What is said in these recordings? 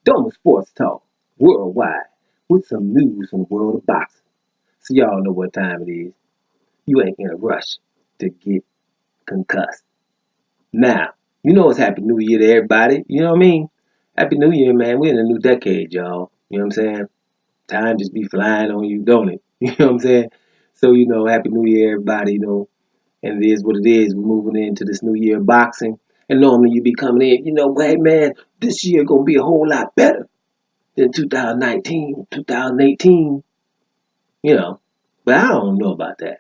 Doma Sports Talk worldwide with some news from the world of boxing. So y'all know what time it is. You ain't in a rush to get concussed. Now, you know it's Happy New Year to everybody. You know what I mean? Happy New Year, man. We're in a new decade, y'all. You know what I'm saying? Time just be flying on you, don't it? You know what I'm saying? So, Happy New Year, everybody, and it is what it is. We're moving into this new year of boxing. And normally you be coming in, hey man, this year gonna be a whole lot better than 2019, 2018, you know. But I don't know about that.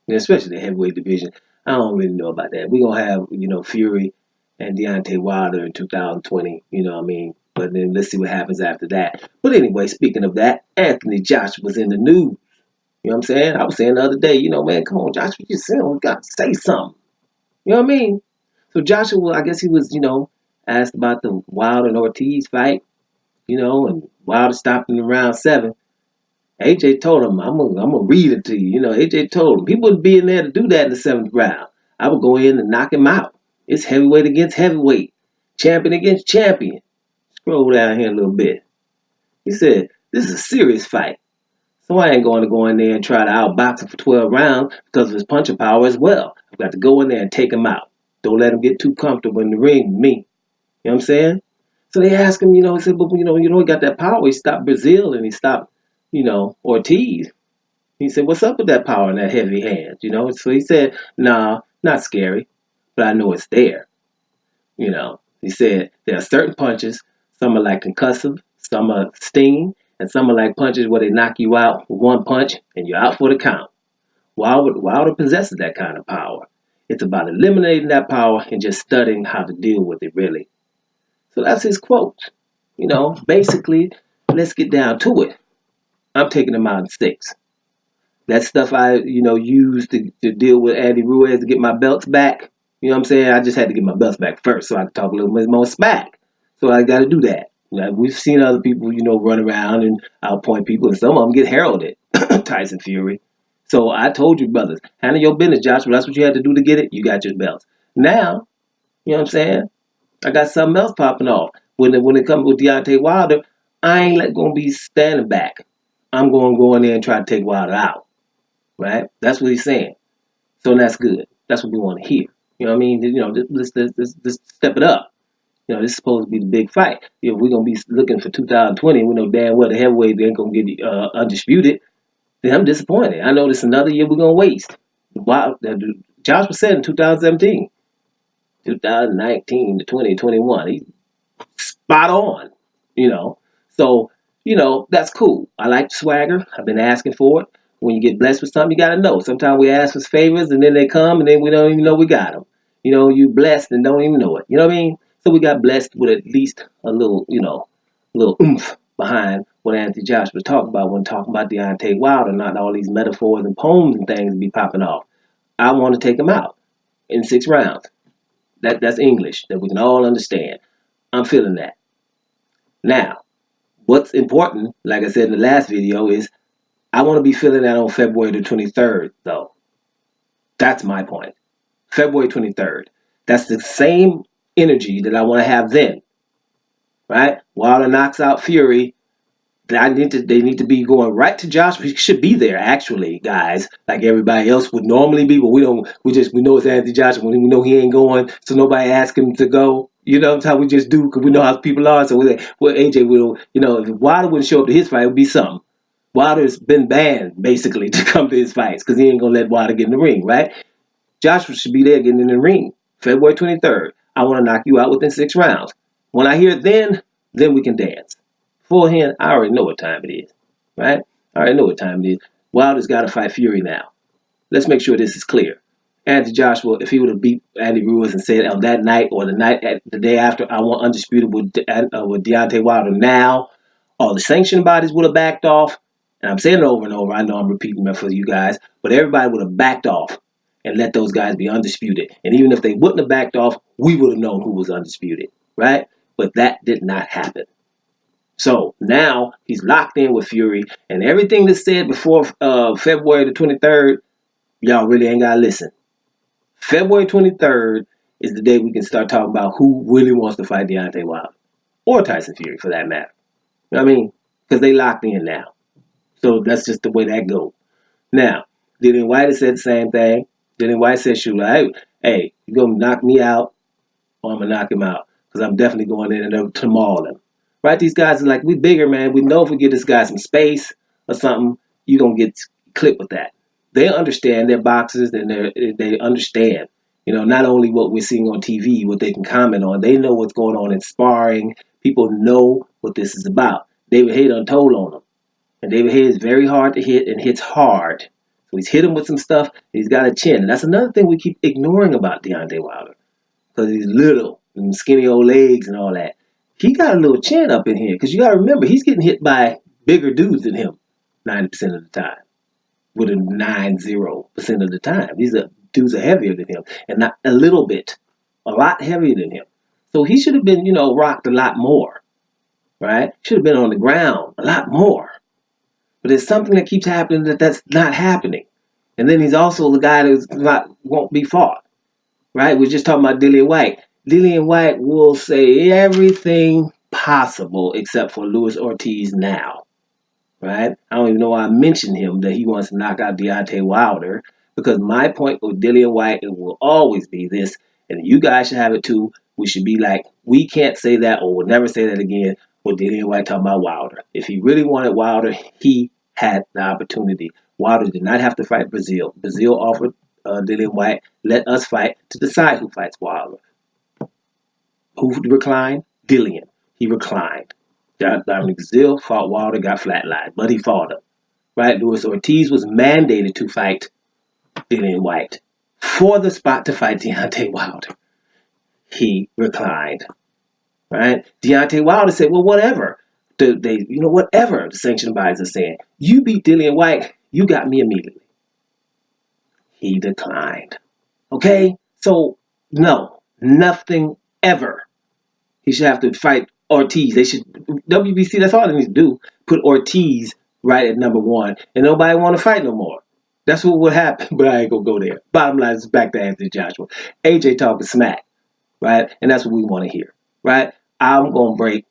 Especially the heavyweight division. I don't really know about that. We're gonna have, Fury and Deontay Wilder in 2020, you know what I mean? But then let's see what happens after that. But anyway, speaking of that, Anthony Joshua was in the news. You know what I'm saying? I was saying the other day, man, come on, Joshua, you got to say something. You know what I mean? So Joshua, I guess he was, asked about the Wilder and Ortiz fight, and Wilder stopped him in round 7. AJ told him, I'm gonna read it to you. AJ told him he wouldn't be in there to do that in the 7th round. I would go in and knock him out. It's heavyweight against heavyweight, champion against champion. Scroll down here a little bit. He said, this is a serious fight. So I ain't going to go in there and try to outbox him for 12 rounds because of his punching power as well. I've got to go in there and take him out. Don't let him get too comfortable in the ring with me. You know what I'm saying? So they asked him, he said, but he got that power. He stopped Brazil and he stopped, Ortiz. He said, what's up with that power and that heavy hand? So he said, nah, not scary, but I know it's there. He said there are certain punches, some are like concussive, some are stinging, and some are like punches where they knock you out with one punch and you're out for the count. Wilder possesses that kind of power. It's about eliminating that power and just studying how to deal with it, really. So that's his quote. Basically, let's get down to it. I'm taking him out in 6. That stuff I, used to deal with Andy Ruiz to get my belts back. You know what I'm saying? I just had to get my belts back first so I could talk a little bit more smack. So I got to do that. We've seen other people, run around and outpoint people, and some of them get heralded. Tyson Fury. So I told you, brothers, handle your business, Joshua. That's what you had to do to get it. You got your belts. Now, you know what I'm saying? I got something else popping off. When it comes with Deontay Wilder, I ain't going to be standing back. I'm going to go in there and try to take Wilder out. Right? That's what he's saying. So that's good. That's what we want to hear. You know what I mean? Let's step it up. This is supposed to be the big fight. If we're going to be looking for 2020, we know damn well the heavyweight ain't going to get undisputed. Then I'm disappointed. I know this another year we're going to waste. Wow, Josh was said in 2017, 2019 to 2021. He's spot on. You know, so that's cool. I like the swagger. I've been asking for it. When you get blessed with something, you got to know. Sometimes we ask for favors and then they come and then we don't even know we got them. You blessed and don't even know it. You know what I mean? So we got blessed with at least a little, little oomph behind what Anthony Joshua was talking about when talking about Deontay Wilder, not all these metaphors and poems and things be popping off. I want to take him out in 6 rounds. That's English that we can all understand. I'm feeling that. Now, what's important, like I said in the last video, is I want to be feeling that on February the 23rd, though. That's my point. February 23rd. That's the same energy that I want to have then, right? Wilder knocks out Fury. They need to be going right to Joshua. He should be there, actually, guys, like everybody else would normally be, but we don't. We know it's Anthony Joshua. We know he ain't going, so nobody asked him to go. That's how we just do because we know how people are. So AJ will, if Wilder wouldn't show up to his fight, it would be something. Wilder's been banned basically to come to his fights because he ain't gonna let Wilder get in the ring, right? Joshua should be there getting in the ring. February 23rd. I want to knock you out within 6 rounds. When I hear it then we can dance. Beforehand, I already know what time it is, right? I already know what time it is. Wilder's got to fight Fury now. Let's make sure this is clear. Anthony Joshua, if he would have beat Andy Ruiz and said on that night or the day after, I want undisputed with Deontay Wilder now, all the sanctioning bodies would have backed off. And I'm saying it over and over. I know I'm repeating that for you guys, but everybody would have backed off and let those guys be undisputed. And even if they wouldn't have backed off, we would have known who was undisputed, right? But that did not happen. So now he's locked in with Fury, and everything that's said before February the 23rd, y'all really ain't got to listen. February 23rd is the day we can start talking about who really wants to fight Deontay Wilder. or Tyson Fury for that matter. You know what I mean? Because they locked in now. So that's just the way that goes. Now, Dillian Whyte has said the same thing. Dillian Whyte said, shoot, hey, you're going to knock me out or I'm going to knock him out. Because I'm definitely going in and to maul him. Right? These guys are like, we bigger, man. We know if we give this guy some space or something, you're going to get clipped with that. They understand, they're boxers, and they understand, not only what we're seeing on TV, what they can comment on, they know what's going on in sparring. People know what this is about. David Haye done told on them. And David Haye is very hard to hit and hits hard. So he's hit him with some stuff. And he's got a chin. And that's another thing we keep ignoring about Deontay Wilder. Because he's little and skinny old legs and all that. He got a little chin up in here. Because you got to remember, he's getting hit by bigger dudes than him 90% of the time. With a 90% of the time. These dudes are heavier than him. And not a little bit. A lot heavier than him. So he should have been, rocked a lot more. Right? Should have been on the ground a lot more. But there's something that keeps happening that's not happening. And then he's also the guy that won't be fought. Right? We're just talking about Dillian Whyte. Dillian Whyte will say everything possible except for Luis Ortiz now. Right? I don't even know why I mentioned him, that he wants to knock out Deontay Wilder. Because my point with Dillian Whyte, it will always be this, and you guys should have it too. We should be like, we can't say that or we'll never say that again with Dillian Whyte talking about Wilder. If he really wanted Wilder, he had the opportunity. Wilder did not have to fight Brazil. Brazil offered Dillian Whyte, let us fight to decide who fights Wilder. Who reclined? Dillian. He reclined. Dominic Brazil fought Wilder, got flatlined, but he fought him. Right? Luis Ortiz was mandated to fight Dillian Whyte for the spot to fight Deontay Wilder. He reclined. Right? Deontay Wilder said, well, whatever. Whatever the sanctioned bodies are saying. You beat Dillian Whyte, you got me immediately. He declined. Okay? So, no. Nothing ever. He should have to fight Ortiz. WBC, that's all they need to do. Put Ortiz right at number one. And nobody want to fight no more. That's what would happen, but I ain't going to go there. Bottom line is back to Anthony Joshua. AJ talking smack. Right? And that's what we want to hear. Right? I'm going to break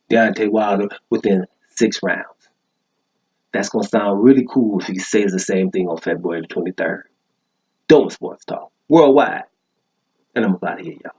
Deontay Wilder within 6 rounds. That's going to sound really cool if he says the same thing on February the 23rd. Dome Sports Talk. Worldwide. And I'm about to hear y'all.